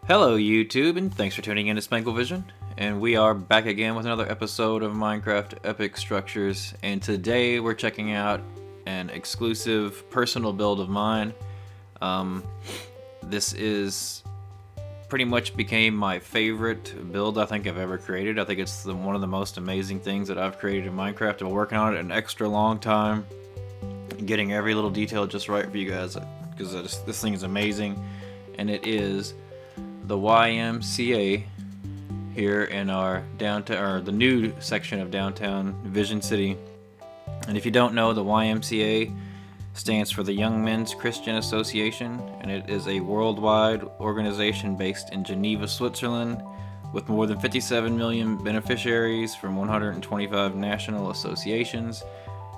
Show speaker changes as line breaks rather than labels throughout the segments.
Hello YouTube, and thanks for tuning in to SPANKLE-VISION. And we are back again with another episode of Minecraft Epic Structures. And today we're checking out an exclusive personal build of mine. This is pretty much became my favorite build I think I've ever created. I think it's one of the most amazing things that I've created in Minecraft. I've been working on it an extra long time, getting every little detail just right for you guys, because this thing is amazing. And it is the Y.M.C.A. here in our downtown, or the new section of downtown Vision City. And if you don't know, the Y.M.C.A. stands for the Young Men's Christian Association, and it is a worldwide organization based in Geneva, Switzerland, with more than 57 million beneficiaries from 125 national associations.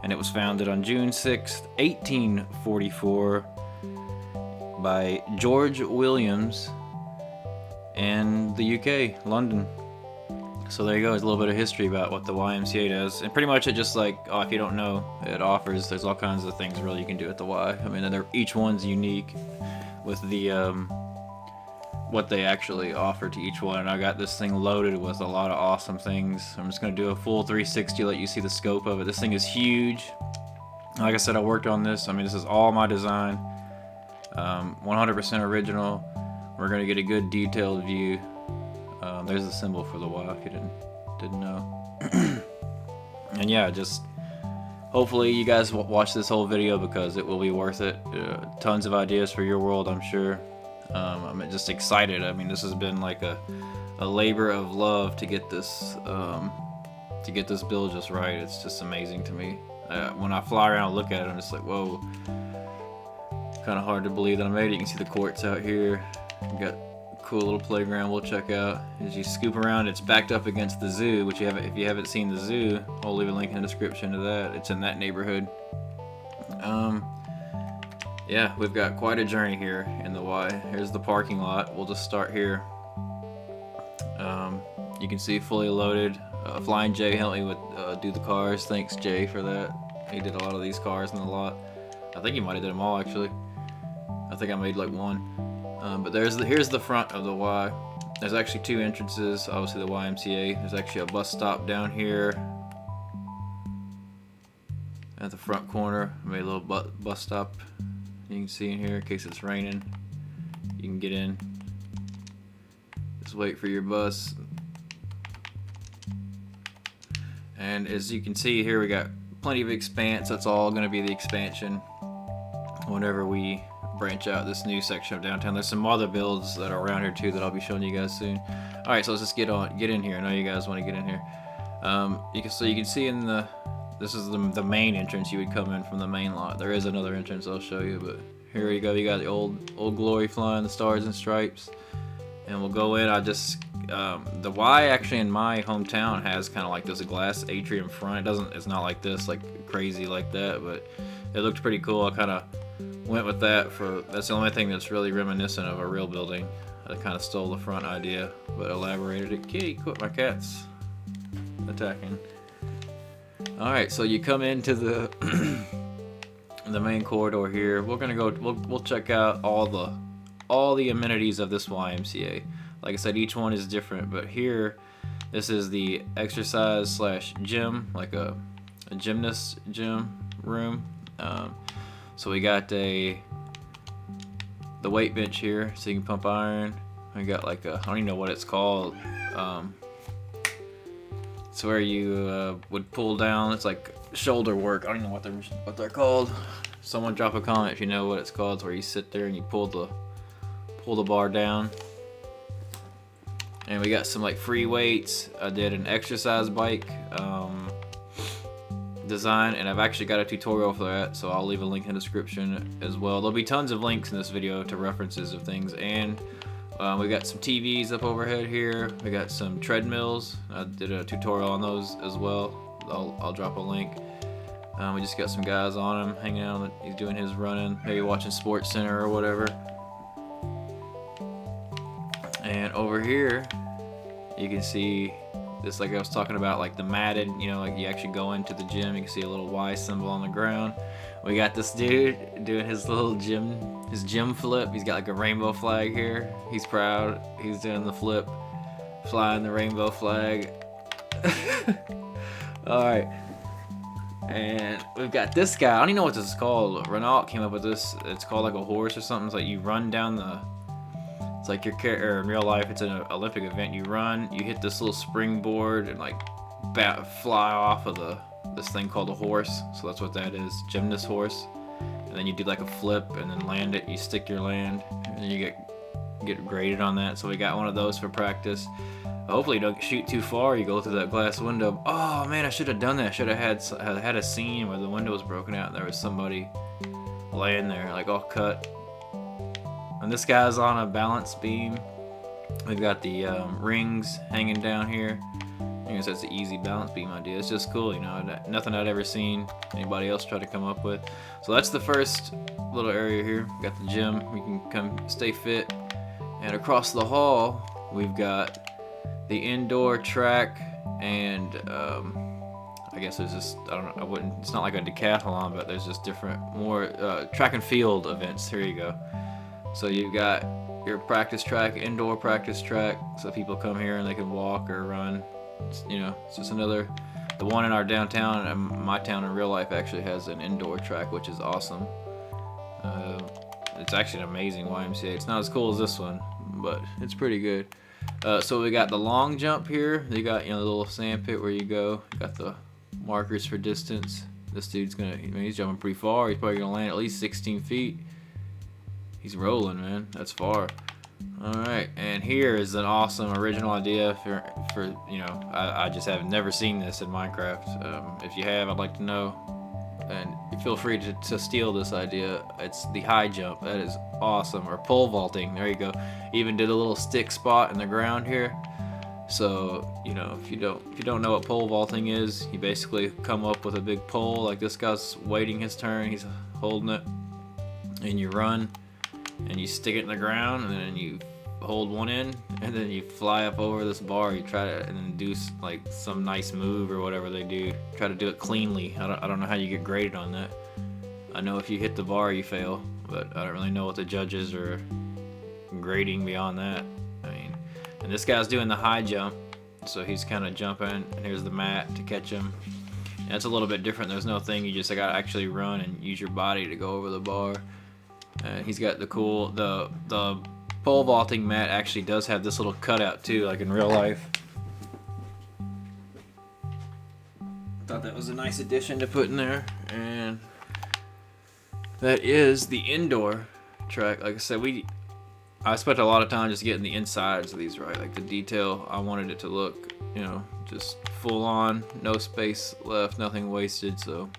And it was founded on June 6, 1844 by George Williams in the UK, London. So there you go, there's a little bit of history about what the YMCA does. And pretty much it just like, if you don't know, there's all kinds of things really you can do at the Y. I mean, each one's unique with the what they actually offer to each one. And I got this thing loaded with a lot of awesome things. I'm just going to do a full 360, let you see the scope of it. This thing is huge. Like I said, I worked on this. I mean, this is all my design, 100% original. We're going to get a good detailed view. There's the symbol for the Y if you didn't know. And yeah, just hopefully you guys watch this whole video because it will be worth it. Tons of ideas for your world, I'm sure. I'm just excited. I mean, this has been like a labor of love to get this build just right. It's just amazing to me. When I fly around and look at it, I'm just like, whoa. Kind of hard to believe that I made it. You can see the courts out here. We got a cool little playground we'll check out. As you scoop around, it's backed up against the zoo, which if you haven't seen the zoo, I'll leave a link in the description to that. It's in that neighborhood. Yeah, we've got quite a journey here in the Y. Here's the parking lot. We'll just start here. You can see fully loaded. Flying J helped me with do the cars. Thanks Jay for that. He did a lot of these cars in the lot. I think he might have did them all actually. I think I made like one. But here's the front of the Y. There's actually two entrances. Obviously the YMCA. There's actually a bus stop down here at the front corner. I made a little bus stop. You can see in here in case it's raining. You can get in. Just wait for your bus. And as you can see here, we got plenty of expanse. That's all going to be the expansion whenever we branch out this new section of downtown. There's some other builds that are around here too that I'll be showing you guys soon. All right, so let's just get in here. I know you guys want to get in here. You can see in this is the main entrance. You would come in from the main lot. There is another entrance I'll show you, but here you go. You got the old glory flying, the stars and stripes, and we'll go in. The Y actually in my hometown has kind of like this glass atrium front. It's not like this, like crazy like that, but it looked pretty cool. I kind of went with that that's the only thing that's really reminiscent of a real building. I kind of stole the front idea, but elaborated it. Kitty, quit, my cat's attacking. Alright, so you come into the the main corridor here. We're gonna go. We'll check out all the amenities of this YMCA. Like I said, each one is different, but here, this is the exercise / gym, like a gymnast gym room. So we got the weight bench here, so you can pump iron. We got like I don't even know what it's called. It's where you would pull down. It's like shoulder work. I don't know what they're called. Someone drop a comment if you know what it's called. It's where you sit there and you pull the bar down. And we got some like free weights. I did an exercise bike design, and I've actually got a tutorial for that, so I'll leave a link in the description as well. There'll be tons of links in this video to references of things, and we got some TVs up overhead here. We got some treadmills. I did a tutorial on those as well. I'll drop a link. We just got some guys on him hanging out. He's doing his running, maybe watching Sports Center or whatever. And over here, you can see this, like I was talking about, like the matted, like you actually go into the gym, you can see a little Y symbol on the ground. We got this dude doing his little gym his gym flip. He's got like a rainbow flag here. He's proud. He's doing the flip, flying the rainbow flag. Alright. And we've got this guy. I don't even know what this is called. Renault came up with this. It's called like a horse or something. It's like you run down the... It's like your character in real life. It's an Olympic event. You run, you hit this little springboard and like fly off of this thing called a horse. So that's what that is. Gymnast horse. And then you do like a flip and then land it. You stick your land and then you get graded on that. So we got one of those for practice. Hopefully you don't shoot too far. You go through that glass window. Oh man, I should have done that. I should have had a scene where the window was broken out and there was somebody laying there, like all cut. And this guy's on a balance beam. We've got the rings hanging down here. I guess that's an easy balance beam idea. It's just cool, you know. Nothing I'd ever seen anybody else try to come up with. So that's the first little area here. We've got the gym. You can come stay fit. And across the hall, we've got the indoor track, and I guess there's just, I don't know, it's not like a decathlon, but there's just different, more track and field events. Here you go. So you've got your practice track, indoor practice track, so people come here and they can walk or run. You know, it's just another, the one in our downtown, and my town in real life actually has an indoor track, which is awesome. It's actually an amazing YMCA. It's not as cool as this one, but it's pretty good. So we got the long jump here. They got, you know, the little sand pit where you go. Got the markers for distance. This dude's gonna, I mean, he's jumping pretty far. He's probably gonna land at least 16 feet. He's rolling, man. That's far. All right, and here is an awesome original idea for you know, I just have never seen this in Minecraft. If you have, I'd like to know. And feel free to steal this idea. It's the high jump. That is awesome. Or pole vaulting. There you go. Even did a little stick spot in the ground here. So, you know, if you don't know what pole vaulting is, you basically come up with a big pole, like this guy's waiting his turn, he's holding it, and you run and you stick it in the ground, and then you hold one end, and then you fly up over this bar. You try to, and then do like some nice move or whatever they do. Try to do it cleanly. I don't know how you get graded on that. I know if you hit the bar you fail, but I don't really know what the judges are grading beyond that. I mean, and this guy's doing the high jump, so he's kind of jumping, and here's the mat to catch him. And that's a little bit different. There's no thing, you just gotta actually run and use your body to go over the bar. He's got the cool, the pole vaulting mat actually does have this little cutout too, like in real life. Thought that was a nice addition to put in there. And that is the indoor track. Like I said, I spent a lot of time just getting the insides of these right, like the detail. I wanted it to look, you know, just full on, no space left, nothing wasted. So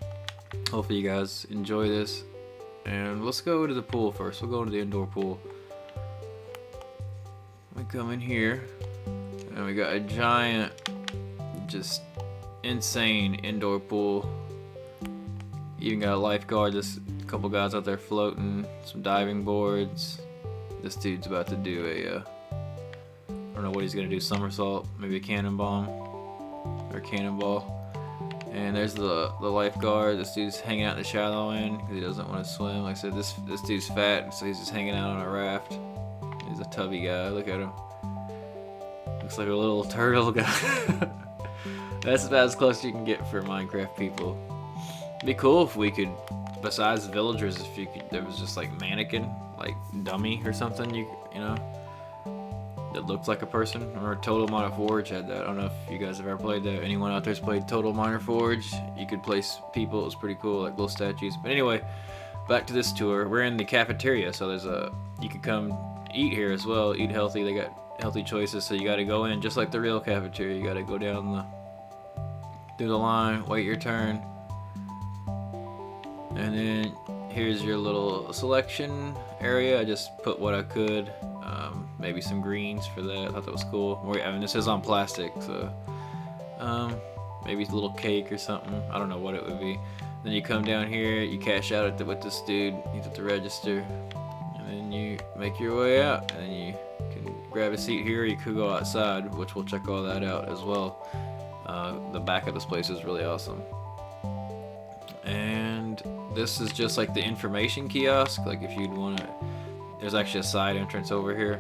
hopefully you guys enjoy this. And let's go to the pool first. We'll go to the indoor pool. We come in here, and we got a giant, just insane indoor pool. Even got a lifeguard. There's a couple guys out there floating, some diving boards. This dude's about to do a, I don't know what he's gonna do, somersault, maybe a cannonball. And there's the lifeguard. This dude's hanging out in the shallow end because he doesn't want to swim. Like I said, this dude's fat, so he's just hanging out on a raft. He's a tubby guy. Look at him. Looks like a little turtle guy. That's about as close as you can get for Minecraft people. It'd be cool if we could, besides villagers, there was just like mannequin, like dummy or something. You know. That looked like a person. Or Total Miner Forge had that. I don't know if you guys have ever played that. Anyone out there's played Total Miner Forge? You could place people. It was pretty cool, like little statues. But anyway, back to this tour. We're in the cafeteria, so you can come eat here as well. Eat healthy. They got healthy choices. So you got to go in just like the real cafeteria. You got to go down through the line, wait your turn, and then here's your little selection area. I just put what I could. Maybe some greens for that. I thought that was cool. I mean, this is on plastic, so maybe a little cake or something. I don't know what it would be. Then you come down here, you cash out with this dude. He's at the register, and then you make your way out. And then you can grab a seat here. Or you could go outside, which we'll check all that out as well. The back of this place is really awesome. And this is just like the information kiosk. Like if you'd want to, there's actually a side entrance over here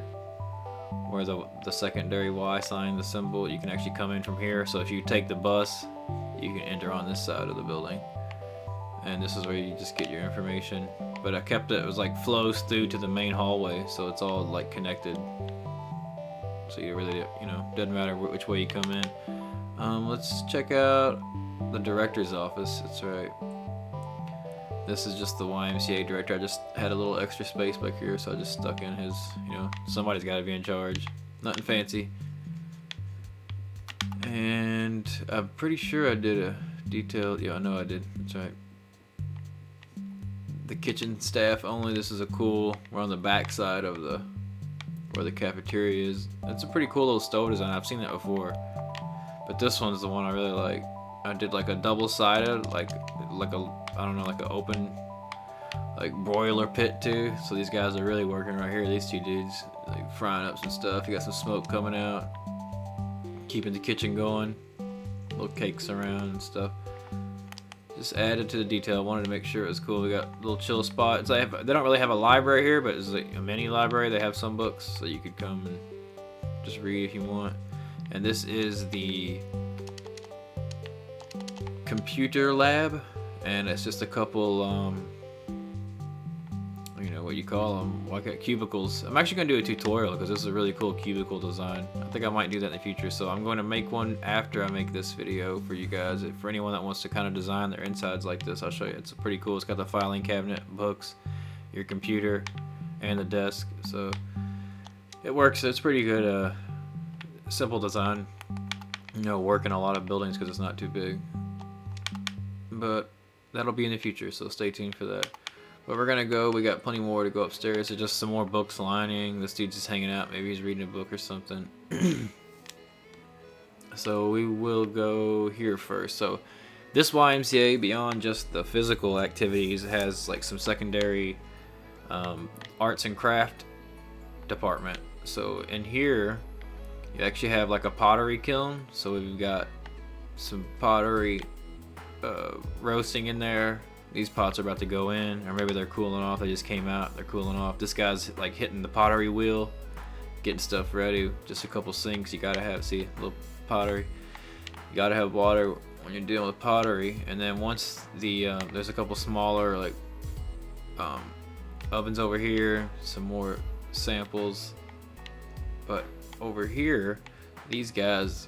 where the secondary Y sign, the symbol, you can actually come in from here. So if you take the bus, you can enter on this side of the building, and this is where you just get your information. But I kept it was like flows through to the main hallway, so it's all like connected, so you really, you know, doesn't matter which way you come in. Let's check out the director's office. That's right, this is just the YMCA director. I just had a little extra space back here, so I just stuck in his, you know, somebody's got to be in charge. Nothing fancy. And I'm pretty sure I did a detailed, yeah, I know I did, that's right. The kitchen staff only. This is a cool, we're on the back side of the, where the cafeteria is. It's a pretty cool little stove design. I've seen that before, but this one's the one I really like. I did like a double-sided, like a, I don't know, like an open, like broiler pit too. So these guys are really working right here. These two dudes, like frying up some stuff. You got some smoke coming out, keeping the kitchen going. Little cakes around and stuff. Just added to the detail. Wanted to make sure it was cool. We got a little chill spot. They don't really have a library here, but it's like a mini library. They have some books, so you could come and just read if you want. And this is the computer lab, and it's just a couple, you know what you call them, like cubicles. I'm actually going to do a tutorial because this is a really cool cubicle design. I think I might do that in the future, so I'm going to make one after I make this video for you guys. For anyone that wants to kind of design their insides like this, I'll show you. It's pretty cool. It's got the filing cabinet, books, your computer, and the desk, so it works. It's pretty good. Simple design. You know, work in a lot of buildings because it's not too big, but that'll be in the future, so stay tuned for that. But we're gonna go, we got plenty more to go upstairs. There's just some more books lining. This dude's just hanging out, maybe he's reading a book or something. So we will go here first. So this YMCA, beyond just the physical activities, has like some secondary arts and craft department. So in here you actually have like a pottery kiln. So we've got some pottery roasting in there. These pots are about to go in, or maybe they're cooling off. They just came out, they're cooling off. This guy's like hitting the pottery wheel, getting stuff ready. Just a couple sinks. You gotta have, see, a little pottery. You gotta have water when you're dealing with pottery. And then once the there's a couple smaller like ovens over here, some more samples. But over here, these guys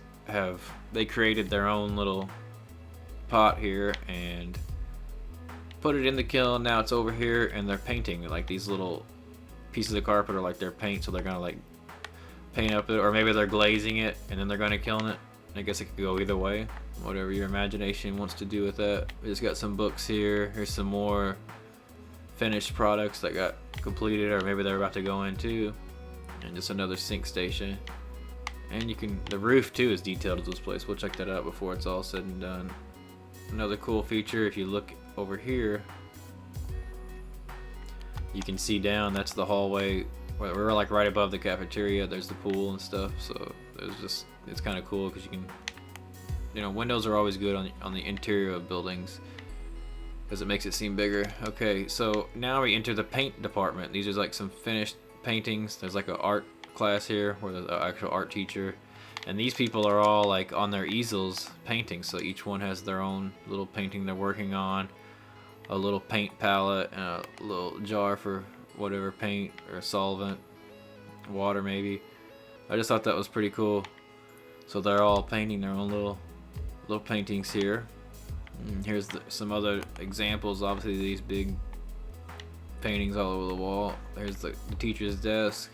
they created their own little pot here and put it in the kiln. Now it's over here, and they're painting like these little pieces of carpet are like their paint, so they're gonna like paint up it, or maybe they're glazing it and then they're gonna kiln it. I guess it could go either way, whatever your imagination wants to do with that. We just got some books here. Here's some more finished products that got completed, or maybe they're about to go in too, and just another sink station. And you can, the roof too is detailed to this place. We'll check that out before it's all said and done. Another cool feature, if you look over here, you can see down, that's the hallway. We're like right above the cafeteria. There's the pool and stuff, so there's just, it's kind of cool because you can, you know, windows are always good on the interior of buildings because it makes it seem bigger. Okay, so now we enter the paint department. These are like some finished paintings. There's like an art class here where there's an actual art teacher. And these people are all like on their easels painting, so each one has their own little painting they're working on. A little paint palette and a little jar for whatever paint or solvent, water maybe. I just thought that was pretty cool. So they're all painting their own little paintings here. And here's some other examples. Obviously these big paintings all over the wall. There's the teacher's desk.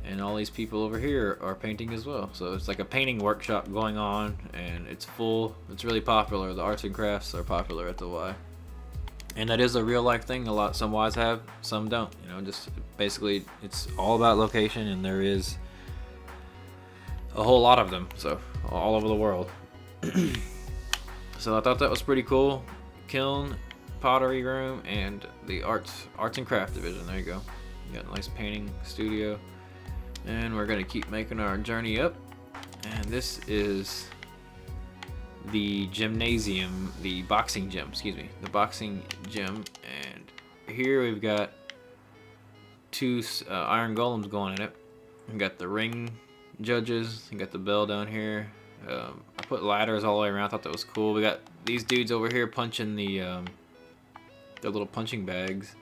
And all these people over here are painting as well. So it's like a painting workshop going on, and it's full. It's really popular. The arts and crafts are popular at the Y. And that is a real life thing. Some Ys have, some don't. You know, just basically it's all about location, and there is a whole lot of them. So all over the world. So I thought that was pretty cool. Kiln, pottery room, and the arts and craft division. There you go. You got a nice painting studio. And we're gonna keep making our journey up. And this is the gymnasium, the boxing gym, excuse me, the boxing gym. And here we've got two iron golems going in it. We got the ring judges, we got the bell down here. I put ladders all the way around, I thought that was cool. We got these dudes over here punching the little punching bags.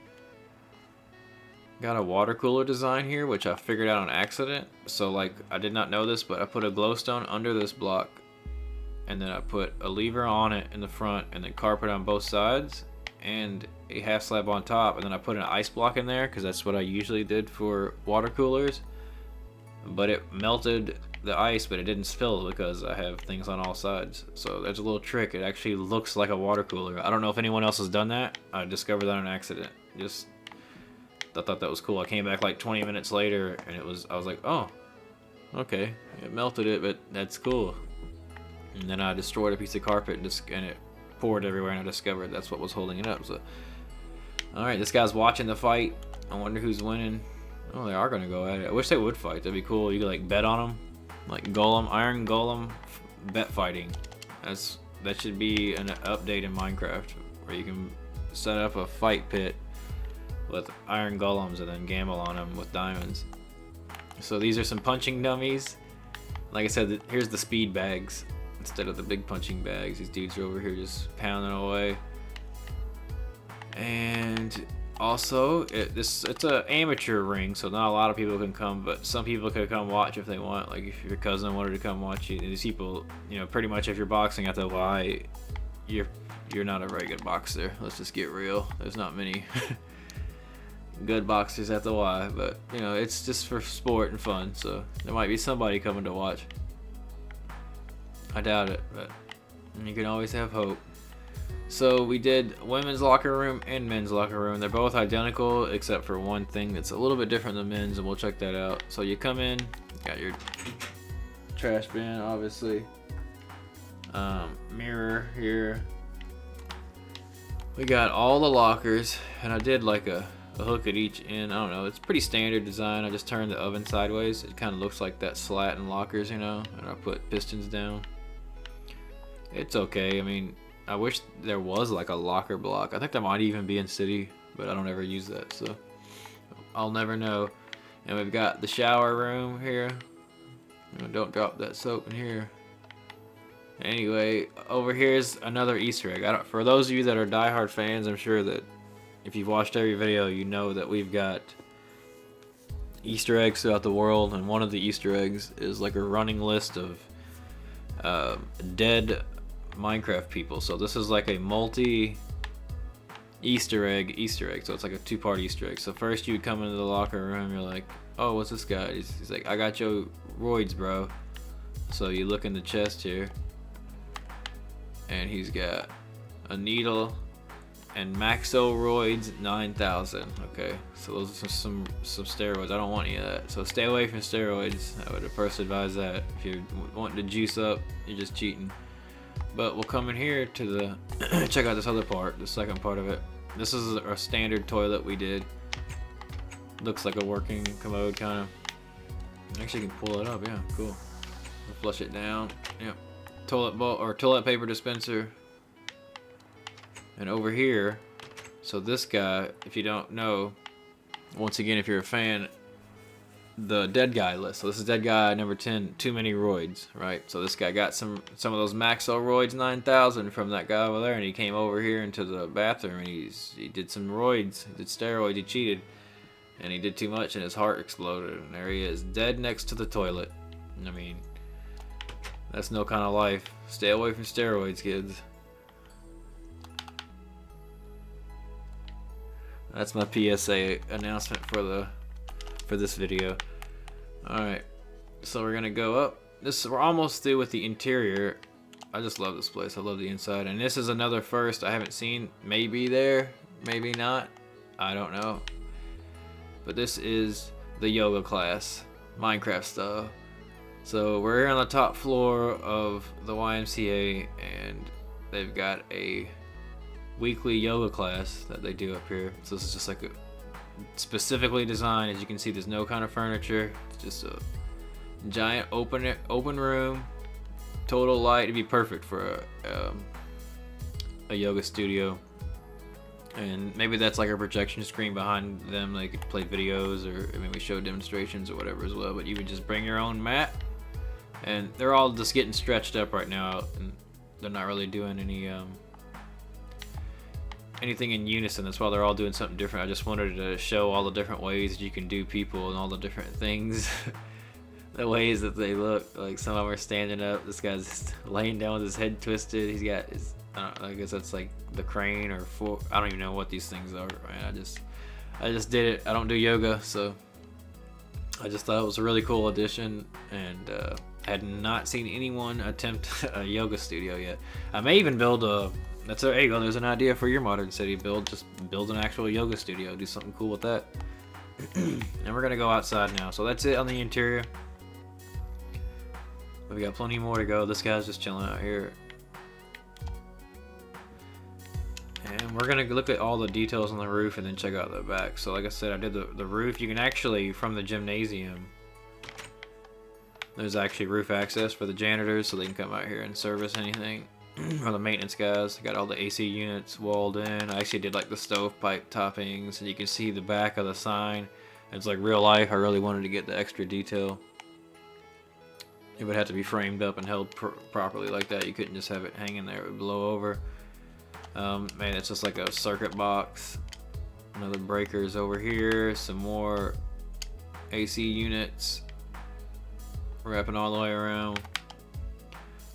Got a water cooler design here, which I figured out on accident. So like, I did not know this, but I put a glowstone under this block, and then I put a lever on it in the front, and then carpet on both sides, and a half slab on top, and then I put an ice block in there because that's what I usually did for water coolers. But it melted the ice, but it didn't spill because I have things on all sides. So there's a little trick. It actually looks like a water cooler. I don't know if anyone else has done that. I discovered that on accident. I thought that was cool. I came back like 20 minutes later, and I was like, oh, okay, it melted it, but that's cool. And then I destroyed a piece of carpet and it poured everywhere, and I discovered that's what was holding it up. So, all right, this guy's watching the fight. I wonder who's winning. Oh, they are gonna go at it. I wish they would fight. That'd be cool. You could like bet on them, like iron golem bet fighting. That should be an update in Minecraft where you can set up a fight pit with iron golems and then gamble on them with diamonds. So these are some punching dummies. Like I said, here's the speed bags instead of the big punching bags. These dudes are over here just pounding away. And also, it's an amateur ring, so not a lot of people can come, but some people could come watch if they want. Like if your cousin wanted to come watch you. These people, you know, pretty much if you're boxing at the Y, you're not a very good boxer. Let's just get real. There's not many good boxers at the Y, but you know, it's just for sport and fun, so there might be somebody coming to watch. I doubt it, but you can always have hope. So we did women's locker room and men's locker room. They're both identical except for one thing that's a little bit different than men's, and we'll check that out. So you come in, got your trash bin, obviously, mirror here. We got all the lockers, and I did like a hook at each end. I don't know, it's pretty standard design. I just turned the oven sideways. It kind of looks like that slat in lockers, you know, and I put pistons down. It's okay. I mean, I wish there was like a locker block. I think there might even be in City, but I don't ever use that, so I'll never know. And we've got the shower room here. You know, don't drop that soap in here. Anyway, over here's another Easter egg. For those of you that are diehard fans, I'm sure that if you've watched every video, you know that we've got Easter eggs throughout the world, and one of the Easter eggs is like a running list of dead Minecraft people. So this is like a multi Easter egg, so it's like a two-part Easter egg. So first you would come into the locker room, you're like, oh, what's this guy? He's like, I got your roids, bro. So you look in the chest here, and he's got a needle and Maxoroids 9000. Okay, so those are some steroids. I don't want any of that, so stay away from steroids. I would first advise that. If you're wanting to juice up, you're just cheating. But we'll come in here to the check out this other part, the second part of it. This is our standard toilet we did. Looks like a working commode kind of. Actually, you can pull it up. Yeah, cool. We'll flush it down. Yep. Toilet bowl or toilet paper dispenser. And over here, so this guy, if you don't know, once again, if you're a fan, the dead guy list. So this is dead guy number 10, too many roids, right? So this guy got some of those Maxoroids 9000 from that guy over there, and he came over here into the bathroom, and he did some roids, he did steroids, he cheated, and he did too much, and his heart exploded, and there he is, dead next to the toilet. I mean, that's no kind of life. Stay away from steroids, kids. That's my PSA announcement for this video. Alright, so we're gonna go up. We're almost through with the interior. I just love this place. I love the inside. And this is another first I haven't seen. Maybe there, maybe not. I don't know. But this is the yoga class, Minecraft style. So we're here on the top floor of the YMCA, and they've got a weekly yoga class that they do up here. So this is just like a specifically designed. As you can see, there's no kind of furniture. It's just a giant open room. total light. It'd be perfect for a yoga studio. And maybe that's like a projection screen behind them. They could play videos or maybe show demonstrations or whatever as well. But you would just bring your own mat. And they're all just getting stretched up right now. And they're not really doing anything in unison. That's why they're all doing something different. I just wanted to show all the different ways that you can do people and all the different things. The ways that they look. Like some of them are standing up. This guy's just laying down with his head twisted. He's got his... I guess that's like the crane or I don't even know what these things are. Right? I just did it. I don't do yoga, so I just thought it was a really cool addition, and I had not seen anyone attempt a yoga studio yet. I may even build a. There you go. There's an idea for your modern city. Just build an actual yoga studio. Do something cool with that. And we're gonna go outside now. So that's it on the interior. We got plenty more to go. This guy's just chilling out here. And we're going to look at all the details on the roof and then check out the back. So like I said, I did the roof. You can actually, from the gymnasium, there's actually roof access for the janitors so they can come out here and service anything. Or the maintenance guys. I got all the AC units walled in. I actually did like the stovepipe toppings. And you can see the back of the sign. It's like real life. I really wanted to get the extra detail. It would have to be framed up and held properly like that. You couldn't just have it hanging there. It would blow over. Man, it's just like a circuit box. Another breakers over here. Some more AC units. Wrapping all the way around.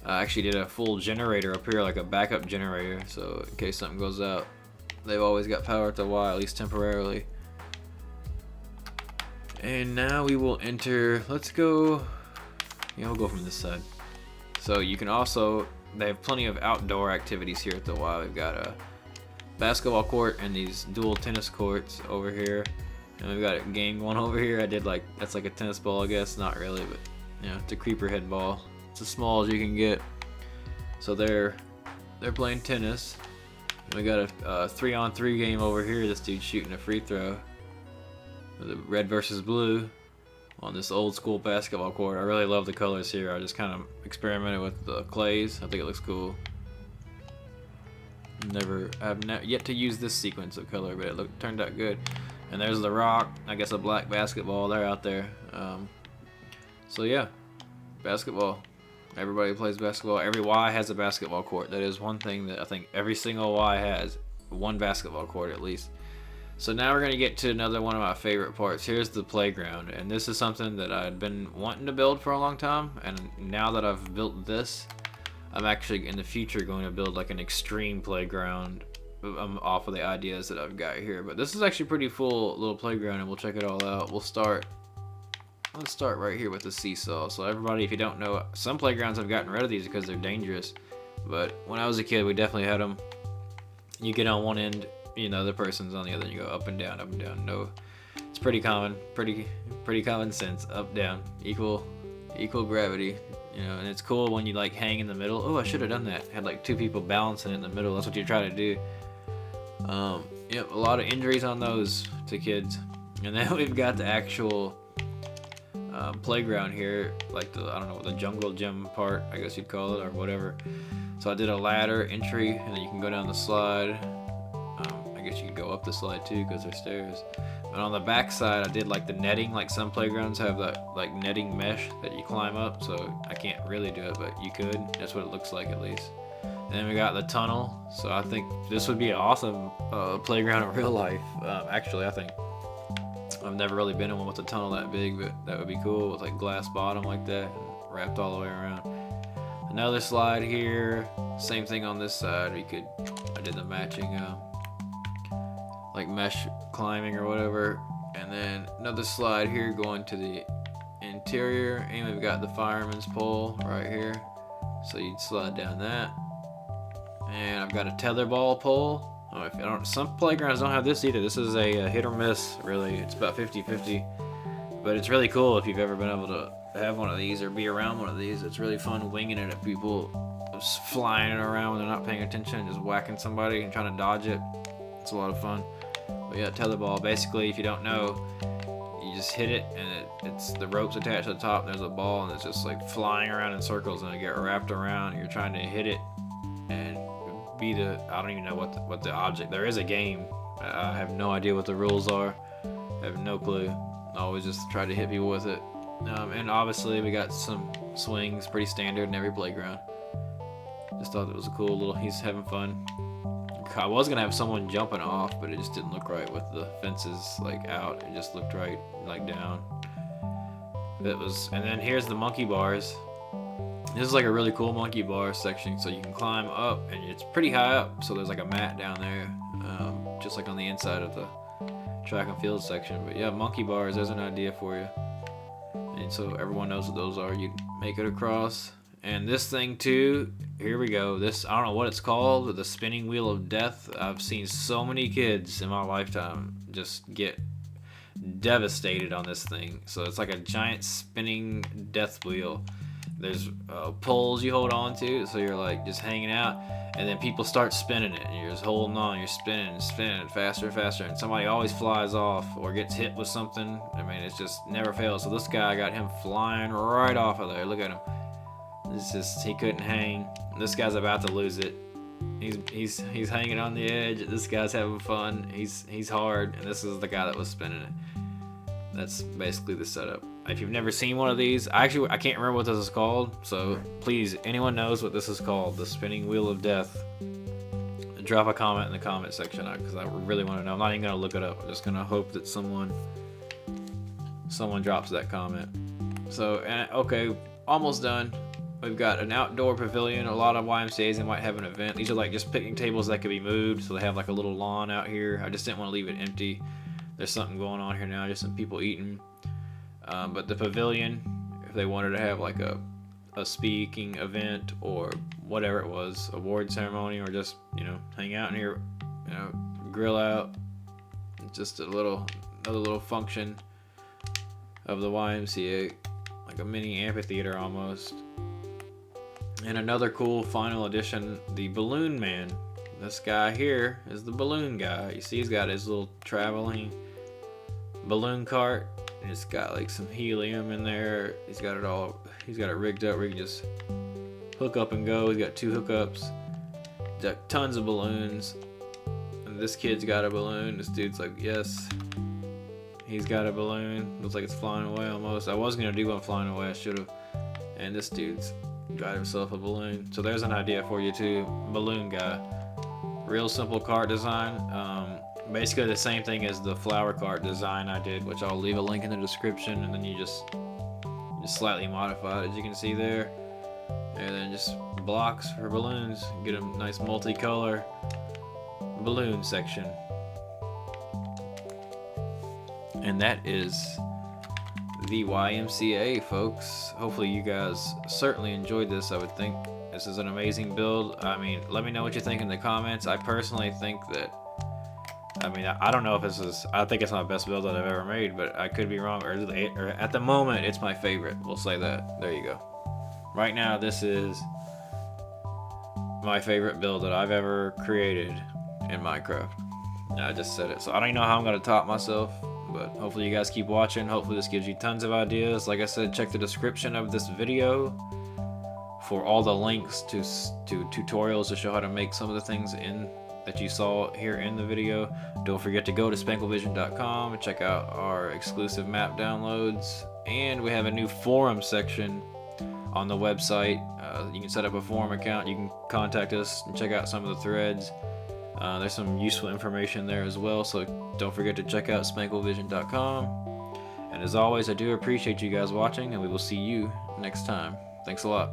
I actually did a full generator up here, like a backup generator. So in case something goes out, they've always got power at the Y, at least temporarily. And now we will enter. Let's go. Yeah, we'll go from this side. So you can also. They have plenty of outdoor activities here at the Y. We've got a basketball court and these dual tennis courts over here. And we've got a game one over here. I did like, that's like a tennis ball, I guess. Not really, but you know, it's a creeper head ball. It's as small as you can get. So they're playing tennis. And we got a 3-on-3 game over here. This dude's shooting a free throw. The red versus blue. On this old school basketball court. I really love the colors here. I just kind of experimented with the clays. I think it looks cool. I've yet to use this sequence of color, but it turned out good. And there's the rock. I guess a black basketball. They're out there. So yeah, basketball. Everybody plays basketball. Every Y has a basketball court. That is one thing that I think every single Y has. One basketball court at least. So now we're going to get to another one of my favorite parts. Here's the playground, and this is something that I'd been wanting to build for a long time, and now that I've built this, I'm actually in the future going to build like an extreme playground off of the ideas that I've got here. But this is actually a pretty full little playground, and we'll check it all out. Let's start right here with the seesaw. So everybody, if you don't know, some playgrounds have gotten rid of these because they're dangerous, but when I was a kid, we definitely had them. You get on one end, you know, the person's on the other, and you go up and down, up and down. No, it's pretty common, pretty common sense. Up, down, equal gravity, you know. And it's cool when you like hang in the middle. Oh, I should have done that. Had like two people balancing in the middle. That's what you try to do. Yep, a lot of injuries on those to kids. And then we've got the actual playground here, like I don't know, the jungle gym part, I guess you'd call it, or whatever. So I did a ladder entry, and then you can go down the slide. I guess you could go up the slide too because there's stairs. And on the back side, I did like the netting. Like some playgrounds have that like netting mesh that you climb up. So I can't really do it, but you could. That's what it looks like at least. And then we got the tunnel. So I think this would be an awesome playground in real life. Actually, I think I've never really been in one with a tunnel that big, but that would be cool with like glass bottom like that and wrapped all the way around. Another slide here. Same thing on this side. I did the matching like mesh climbing or whatever. And then another slide here going to the interior. And we've got the fireman's pole right here. So you'd slide down that. And I've got a tetherball pole. Some playgrounds don't have this either. This is a hit or miss, really. It's about 50-50. But it's really cool if you've ever been able to have one of these or be around one of these. It's really fun winging it at people, just flying it around when they're not paying attention, just whacking somebody and trying to dodge it. It's a lot of fun. But yeah, tetherball, basically, if you don't know, you just hit it, and it's the rope's attached to the top, and there's a ball, and it's just like flying around in circles, and it get wrapped around, and you're trying to hit it and be the, I don't even know what the object, there is a game, I have no idea what the rules are, I have no clue. I always just try to hit people with it. And obviously we got some swings, pretty standard in every playground. Just thought it was a cool little, he's having fun. I was gonna have someone jumping off, but it just didn't look right with the fences like out. It just looked right like down. It was, and then here's the monkey bars. This is like a really cool monkey bar section, so you can climb up, and it's pretty high up. So there's like a mat down there, just like on the inside of the track and field section. But yeah, monkey bars. There's an idea for you. And so everyone knows what those are. You make it across. And this thing too, here we go. This, I don't know what it's called, the spinning wheel of death. I've seen so many kids in my lifetime just get devastated on this thing. So it's like a giant spinning death wheel. There's poles you hold on to, so you're like just hanging out, and then people start spinning it, and you're just holding on, you're spinning and spinning it faster and faster, and somebody always flies off or gets hit with something. I mean, it's just never fails. So this guy got him flying right off of there. Look at him. It's just, he couldn't hang. This guy's about to lose it. He's hanging on the edge. This guy's having fun. He's hard, and this is the guy that was spinning it. That's basically the setup. If you've never seen one of these, I can't remember what this is called, so please, anyone knows what this is called, the spinning wheel of death, drop a comment in the comment section, because I really want to know. I'm not even going to look it up. I'm just going to hope that someone drops that comment. So, okay, almost done. We've got an outdoor pavilion. A lot of YMCA's, they might have an event. These are like just picnic tables that could be moved, so they have like a little lawn out here. I just didn't want to leave it empty. There's something going on here now, just some people eating. But the pavilion, if they wanted to have like a speaking event or whatever it was, award ceremony, or just, hang out in here, grill out, just another little function of the YMCA, like a mini amphitheater almost. And another cool final addition, the Balloon Man. This guy here is the balloon guy. You see, he's got his little traveling balloon cart. And it's got like some helium in there. He's got it rigged up where you can just hook up and go. He's got 2 hookups. He's got tons of balloons. And this kid's got a balloon. This dude's like, yes. He's got a balloon. Looks like it's flying away almost. I was gonna do one flying away, I should've. And this dude's got himself a balloon. So there's an idea for you too. Balloon guy. Real simple cart design. Basically the same thing as the flower cart design I did, which I'll leave a link in the description, and then you just slightly modify it, as you can see there, and then just blocks for balloons. Get a nice multicolor balloon section. And that is the YMCA, folks. Hopefully you guys certainly enjoyed this. I would think this is an amazing build. I mean, let me know what you think in the comments. I personally think that, I don't know if this is, I think it's my best build that I've ever made, but I could be wrong, or at the moment it's my favorite. We'll say that. There you go. Right now this is my favorite build that I've ever created in Minecraft. I just said it, so I don't even know how I'm going to top myself, but hopefully you guys keep watching. Hopefully this gives you tons of ideas. Like I said, check the description of this video for all the links to tutorials to show how to make some of the things that you saw here in the video. Don't forget to go to SPANKLE-VISION.com and check out our exclusive map downloads. And we have a new forum section on the website. You can set up a forum account. You can contact us and check out some of the threads. There's some useful information there as well, so don't forget to check out SPANKLE-VISION.com. And as always, I do appreciate you guys watching, and we will see you next time. Thanks a lot.